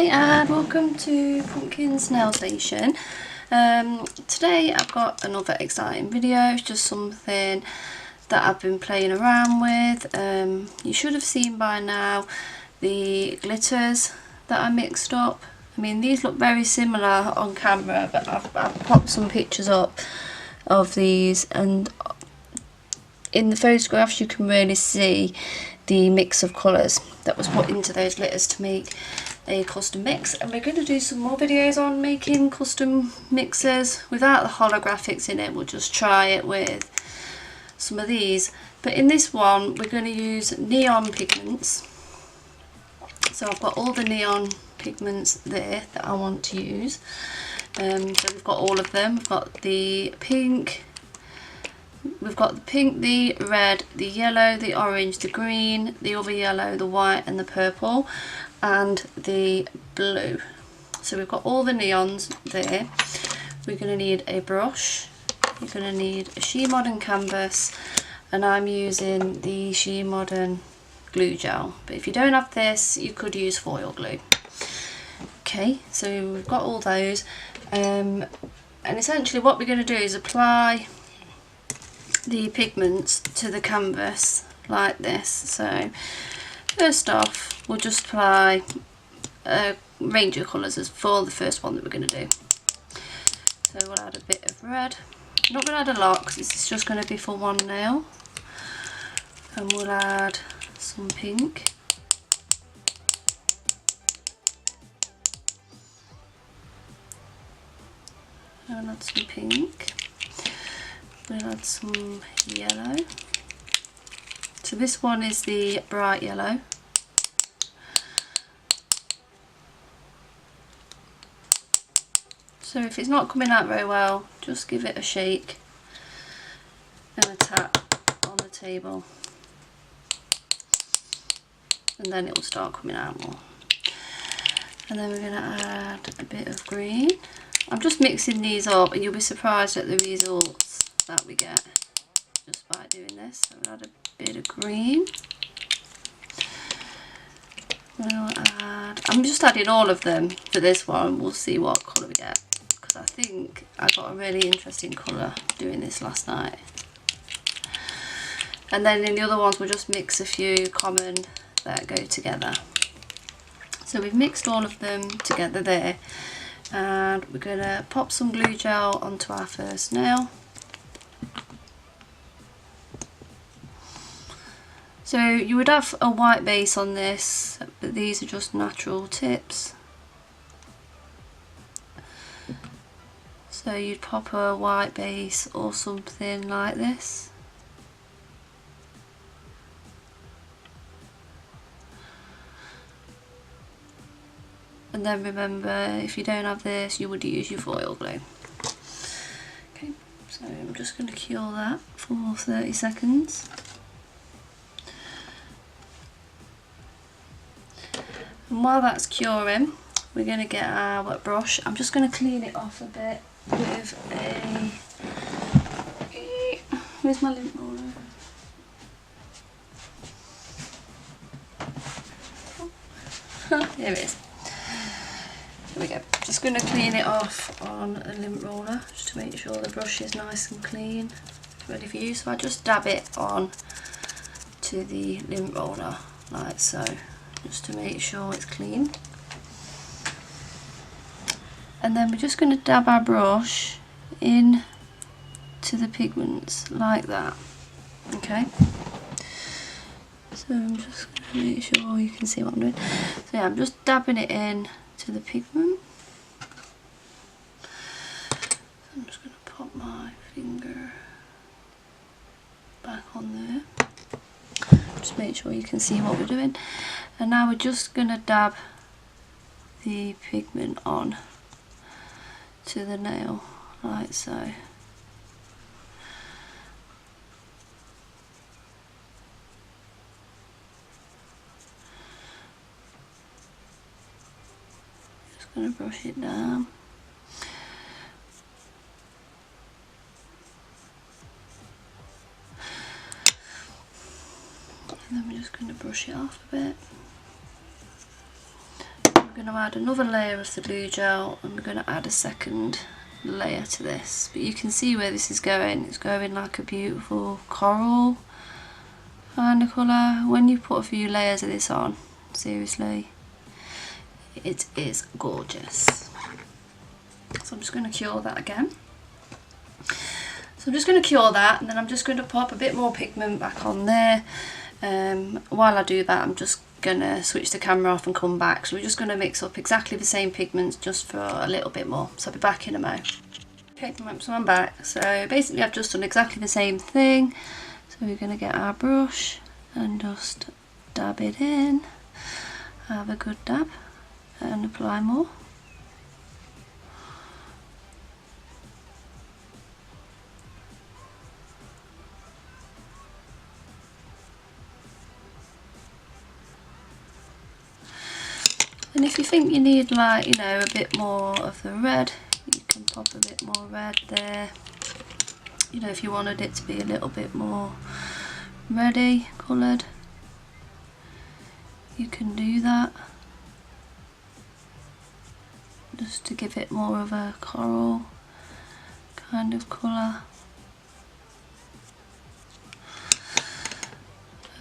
Hi and welcome to Pumpkin's Nail Station. Today I've got another exciting video. It's just something that I've been playing around with. You should have seen by now the glitters that I mixed up. I mean, these look very similar on camera, but I've popped some pictures up of these, and in the photographs you can really see the mix of colours that was put into those glitters to make a custom mix. And we're going to do some more videos on making custom mixes without the holographics in it. We'll just try it with some of these, but in this one we're going to use neon pigments. So I've got all the neon pigments there that I want to use. So we've got all of them. We've got the pink, the red, the yellow, the orange, the green, the other yellow, the white and the purple, and the blue. So we've got all the neons there. We're going to need a brush, you're going to need a She Modern canvas, and I'm using the She Modern glue gel, but if you don't have this you could use foil glue. Okay, so we've got all those, and essentially what we're going to do is apply the pigments to the canvas like this. So first off we'll just apply a range of colours as for the first one that we're going to do. So we'll add a bit of red. I'm not going to add a lot because this is just going to be for one nail, and we'll add some pink, and add some pink. We'll add some yellow. So this one is the bright yellow. So if it's not coming out very well, just give it a shake and a tap on the table, and then it will start coming out more. And then we're going to add a bit of green. I'm just mixing these up, and you'll be surprised at the results that we get just by doing this. So we'll add a bit of green. We'll add, I'm just adding all of them for this one. We'll see what colour we get, because I think I got a really interesting colour doing this last night. And then in the other ones we'll just mix a few common that go together. So we've mixed all of them together there, and we're going to pop some glue gel onto our first nail. So you would have a white base on this, but these are just natural tips. So you'd pop a white base or something like this. And then remember, if you don't have this, you would use your foil glue. Okay, so I'm just going to cure that for 30 seconds. And while that's curing, we're going to get our wet brush. I'm just going to clean it off a bit with a... Where's my lint roller? Here it is. There we go. Just going to clean it off on a lint roller just to make sure the brush is nice and clean, ready for use. So I just dab it on to the lint roller like so, just to make sure it's clean. And then we're just going to dab our brush in to the pigments like that. Okay. So I'm just going to make sure you can see what I'm doing. So yeah, I'm just dabbing it in to the pigment. So I'm just going to pop my finger back on there. Just make sure you can see what we're doing. And now we're just going to dab the pigment on to the nail like so. Just going to brush it down. And then we're just going to brush it off a bit. we're going to add another layer of the glue gel, and we're going to add a second layer to this. But you can see where this is going. It's going like a beautiful coral kind of colour. When you put a few layers of this on, seriously, it is gorgeous. So I'm just going to cure that again. So I'm just going to cure that, and then I'm just going to pop a bit more pigment back on there. While I do that, I'm just going to switch the camera off and come back. So we're just going to mix up exactly the same pigments just for a little bit more. So I'll be back in a mo. Okay, so I'm back. So basically I've just done exactly the same thing. So we're going to get our brush and just dab it in. Have a good dab and apply more. And if you think you need, like, you know, a bit more of the red, you can pop a bit more red there. You know, if you wanted it to be a little bit more reddy coloured, you can do that. Just to give it more of a coral kind of colour.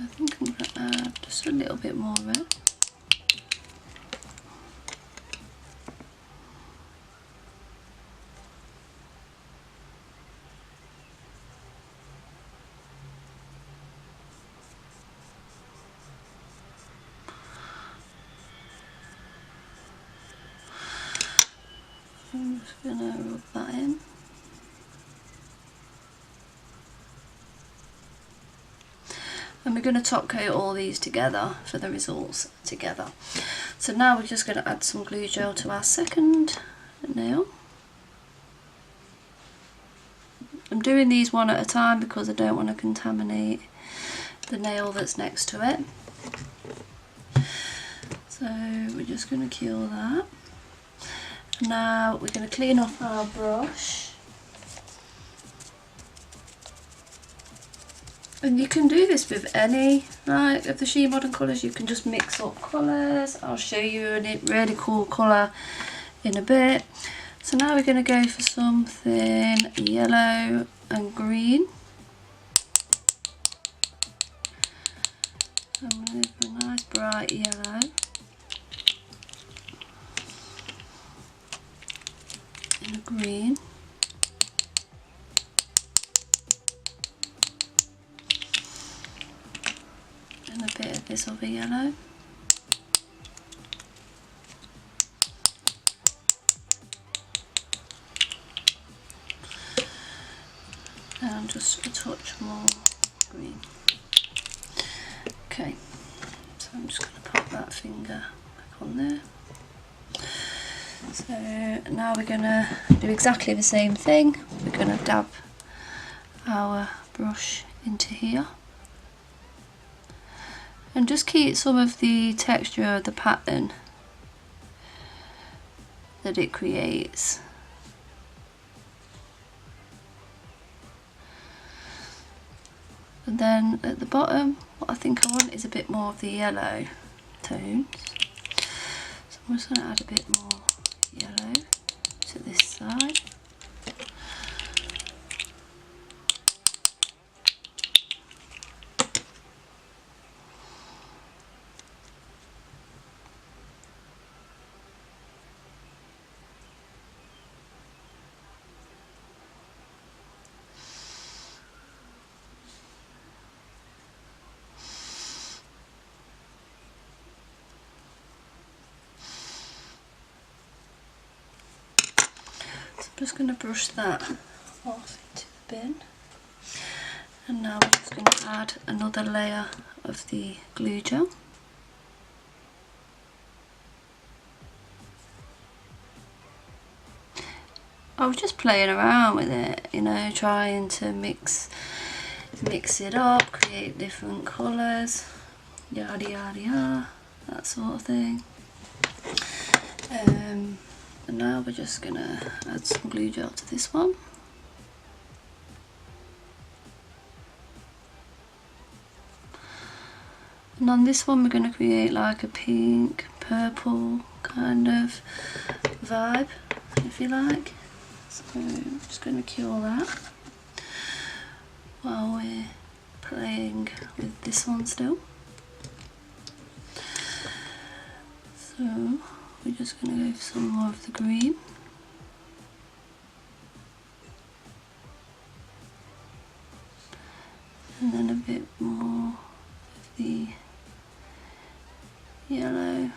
I think I'm going to add just a little bit more red. I'm just going to rub that in. And we're going to top coat all these together for the results together. So now we're just going to add some glue gel to our second nail. I'm doing these one at a time because I don't want to contaminate the nail that's next to it. So we're just going to cure that. Now we're going to clean off our brush, and you can do this with any, like, of the She Modern colours. You can just mix up colours. I'll show you a really cool colour in a bit. So now we're going to go for something yellow and green. So I'm going to go for a nice bright yellow. And a green, and a bit of this other yellow, and just a touch more green. Okay, so I'm just going to pop that finger back on there. So now we're going to do exactly the same thing. We're going to dab our brush into here and just keep some of the texture of the pattern that it creates. And then at the bottom, what I think I want is a bit more of the yellow tones. So I'm just going to add a bit more yellow to this side. I'm just going to brush that off into the bin, and now we're just going to add another layer of the glue gel. I was just playing around with it, you know, trying to mix it up, create different colours, yada yada yada, that sort of thing. And now we're just going to add some glue gel to this one. And on this one we're going to create like a pink, purple kind of vibe, if you like. So I'm just going to cure that while we're playing with this one still. So we're just going to go for some more of the green. And then a bit more of the yellow.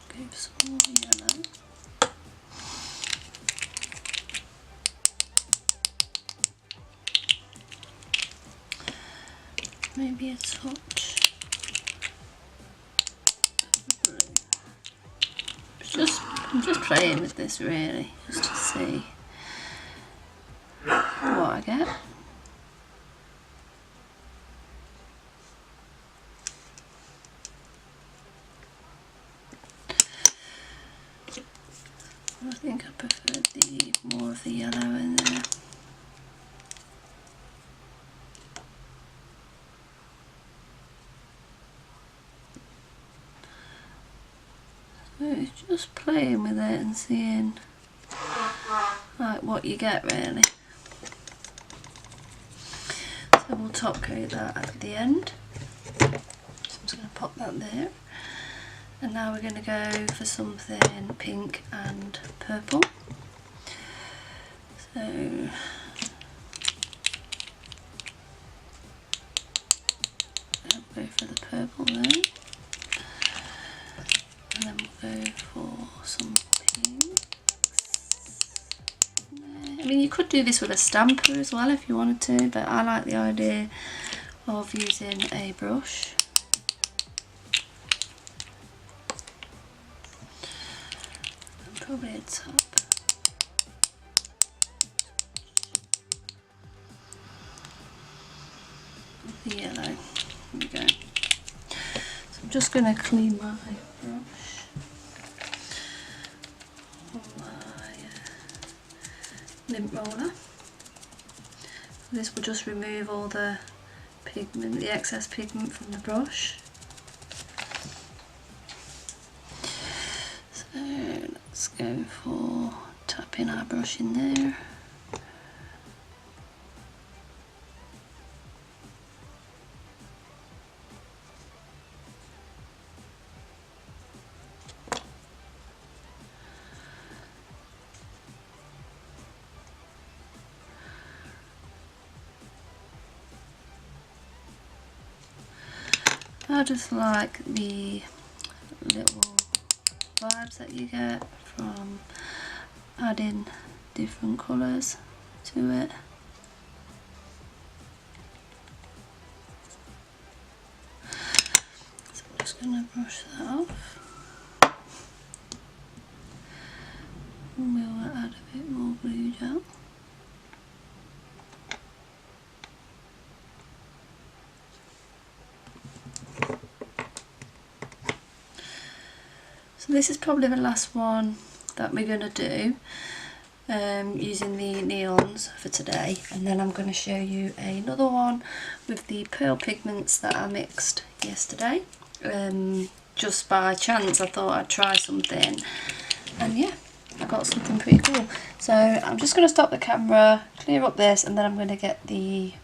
Go for some more yellow. Maybe a touch of blue. I'm just playing with this really, just to see what I get. I think I prefer more of the yellow in there. So it's just playing with it and seeing like what you get really. So we'll top coat that at the end. So I'm just going to pop that there. And now we're going to go for something pink and purple. So I'll go for the purple there. And then we'll go for some pinks. I mean, you could do this with a stamper as well if you wanted to, but I like the idea of using a brush. And probably a top. With the yellow. There we go. So I'm just going to clean my brush. Lint roller. This will just remove all the pigment, the excess pigment from the brush. So let's go for tapping our brush in there. I just like the little vibes that you get from adding different colours to it. So I'm just going to brush that off. And we'll add a bit more blue gel. So this is probably the last one that we're going to do using the neons for today, and then I'm going to show you another one with the pearl pigments that I mixed yesterday. Just by chance I thought I'd try something, and yeah, I got something pretty cool. So I'm just going to stop the camera, clear up this, and then I'm going to get the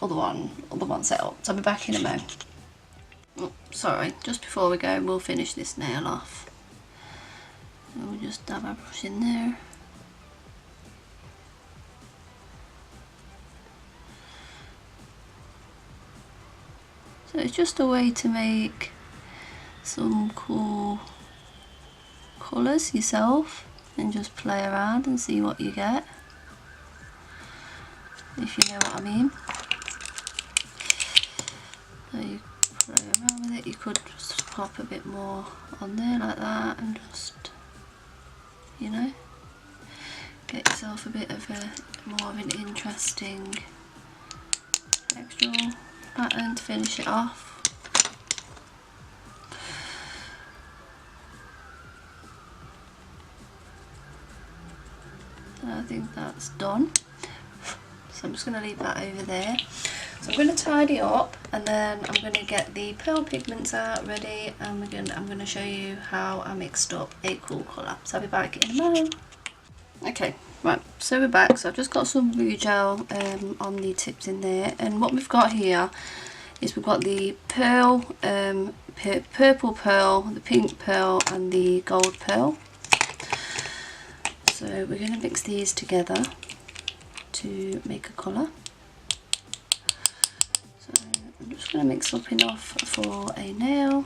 other one set up. So I'll be back in a moment. Oh, sorry, just before we go we'll finish this nail off. We'll just dab our brush in there. So it's just a way to make some cool colours yourself and just play around and see what you get, if you know what I mean. So you play around with it, you could just pop a bit more on there like that and just, you know, get yourself a bit of more of an interesting textural pattern to finish it off. think that's done. So I'm just going to leave that over there. So I'm going to tidy up, and then I'm going to get the pearl pigments out ready, and I'm going to show you how I mixed up a cool colour. So I'll be back in a moment. Okay, right, so we're back. So I've just got some glue gel on the tips in there, and what we've got here is we've got the pearl, purple pearl, the pink pearl and the gold pearl. So we're going to mix these together to make a colour. So I'm just going to mix up enough for a nail.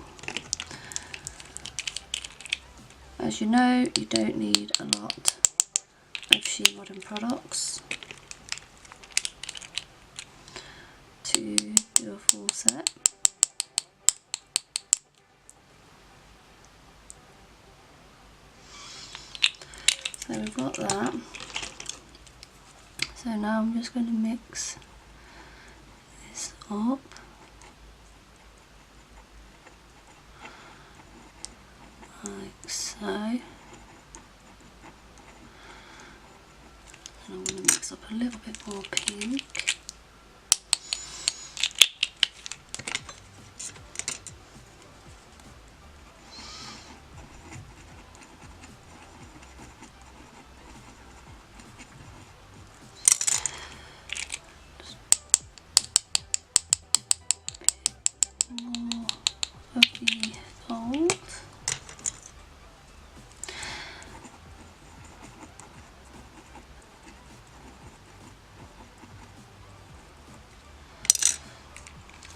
As you know, you don't need a lot of She Modern products to do a full set. So we've got that. So now I'm just going to mix this up. Like so. And I'm going to mix up a little bit more pink. More of the gold.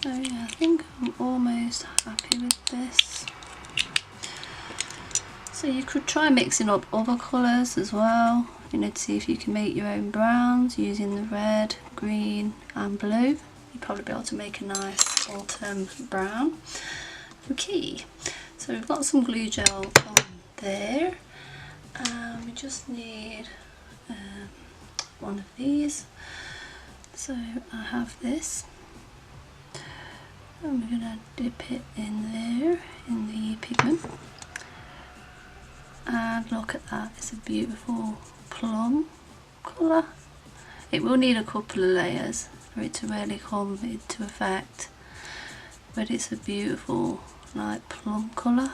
So yeah, I think I'm almost happy with this. So you could try mixing up other colours as well, you know, to see if you can make your own browns using the red, green and blue. You'd probably be able to make a nice autumn brown. Okay, so we've got some glue gel on there, and we just need one of these. So I have this, and we're going to dip it in there in the pigment, and look at that, it's a beautiful plum colour. It will need a couple of layers for it to really come into effect, but it's a beautiful light plum colour.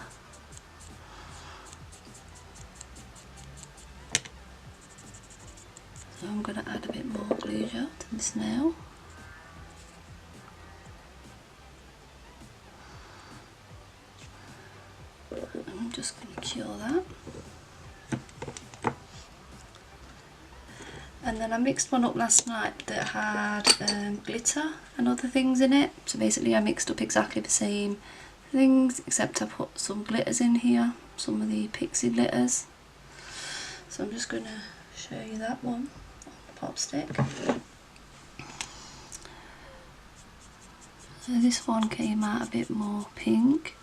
So I'm going to add a bit more glue gel to this nail. I'm just going to cure that. And then I mixed one up last night that had glitter and other things in it. So basically I mixed up exactly the same things, except I put some glitters in here, some of the pixie glitters. So I'm just going to show you that one on the pop stick. So this one came out a bit more pink.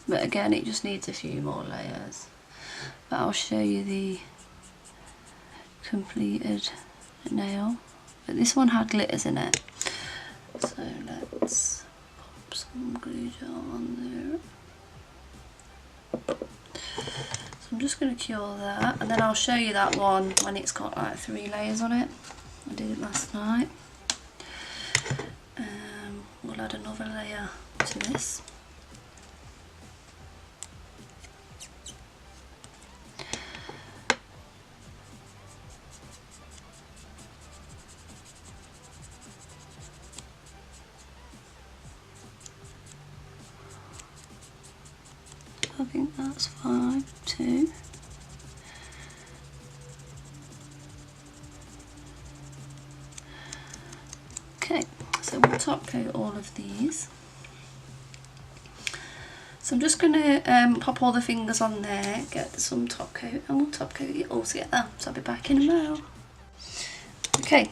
But again, it just needs a few more layers. But I'll show you the completed nail. But this one had glitters in it. So let's pop some glue gel on there. So I'm just going to cure that, and then I'll show you that one when it's got like 3 layers on it. I did it last night. We'll add another layer to this. I think that's fine too. Okay, so we'll top coat all of these. So I'm just going to pop all the fingers on there, get some top coat, and we'll top coat it all together. So I'll be back in a moment. Okay,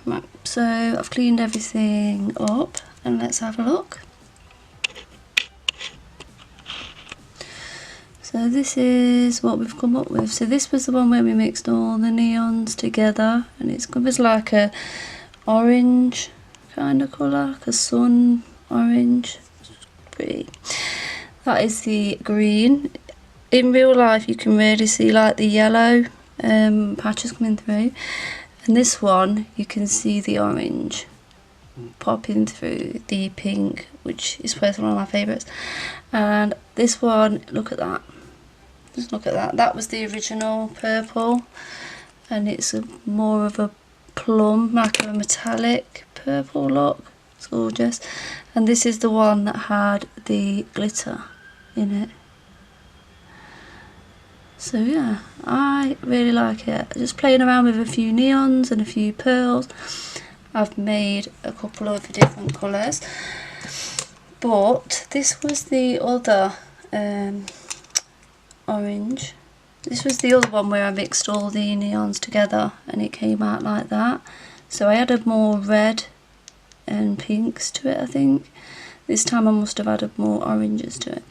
right, so I've cleaned everything up, and let's have a look. So this is what we've come up with. So this was the one where we mixed all the neons together, and it was like a orange kind of colour, like a sun orange, pretty. That is the green. In real life you can really see like the yellow patches coming through, and this one you can see the orange popping through the pink, which is personally one of my favourites. And this one, look at that, just look at that, that was the original purple, and it's more of a plum, like a metallic purple look. It's gorgeous. And this is the one that had the glitter in it. So yeah, I really like it. Just playing around with a few neons and a few pearls. I've made a couple of different colours, but this was the other orange. This was the other one where I mixed all the neons together and it came out like that. So I added more red and pinks to it, I think. This time I must have added more oranges to it.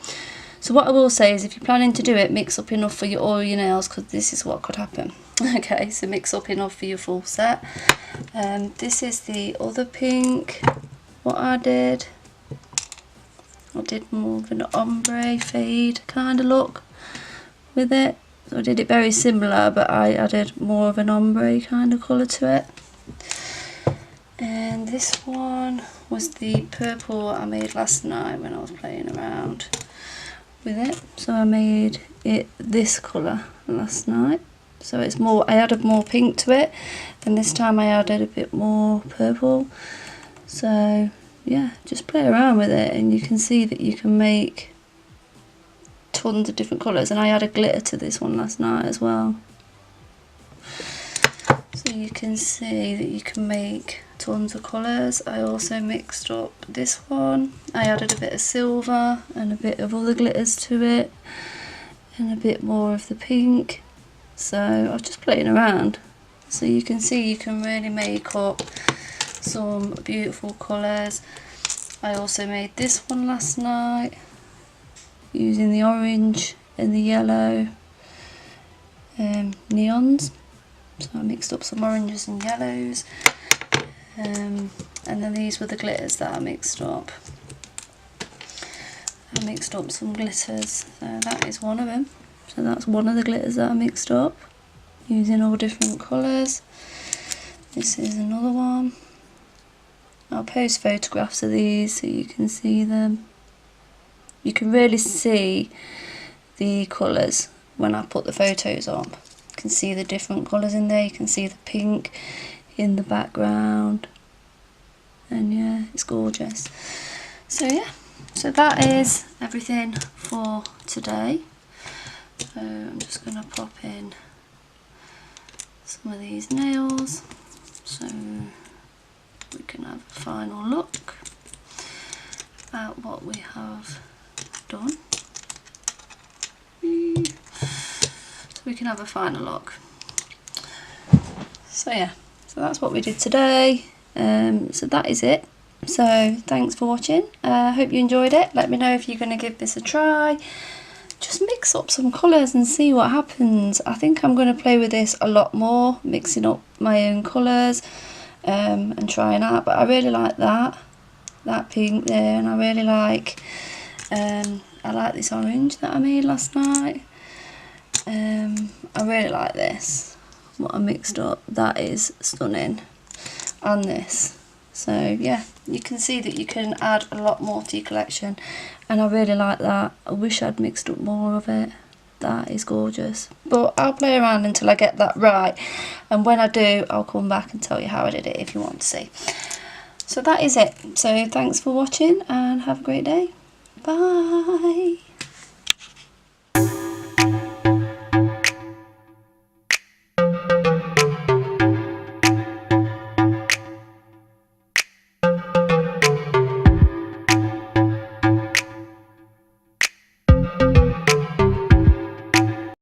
So what I will say is, if you're planning to do it, mix up enough for all your nails, because this is what could happen. Okay, so mix up enough for your full set. This is the other pink. What I did more of an ombre fade kind of look with it. So I did it very similar, but I added more of an ombre kind of colour to it. And this one was the purple I made last night when I was playing around with it. So I made it this colour last night. So it's more, I added more pink to it, and this time I added a bit more purple. So yeah, just play around with it and you can see that you can make tons of different colours. And I added glitter to this one last night as well. So you can see that you can make tons of colours. I also mixed up this one. I added a bit of silver and a bit of other glitters to it, and a bit more of the pink. So I was just playing around. So you can see you can really make up some beautiful colours. I also made this one last night using the orange and the yellow neons. So I mixed up some oranges and yellows, and then these were the glitters that I mixed up. I mixed up some glitters, so that is one of them. So that's one of the glitters that I mixed up using all different colours. This is another one. I'll post photographs of these so you can see them. You can really see the colours when I put the photos on. You can see the different colours in there. You can see the pink in the background, and yeah, it's gorgeous. So yeah, so that is everything for today. So I'm just going to pop in some of these nails so we can have a final look at what we have done. So we can have a final look. So yeah, so that's what we did today. So that is it. So thanks for watching. I hope you enjoyed it. Let me know if you're going to give this a try. Just mix up some colours and see what happens. I think I'm going to play with this a lot more, mixing up my own colours and trying out. But I really like that pink there, and I really like this orange that I made last night. I really like this, what I mixed up. That is stunning. And this. So yeah, you can see that you can add a lot more to your collection, and I really like that. I wish I'd mixed up more of it. That is gorgeous. But I'll play around until I get that right, and when I do, I'll come back and tell you how I did it if you want to see. So that is it. So thanks for watching and have a great day. Bye.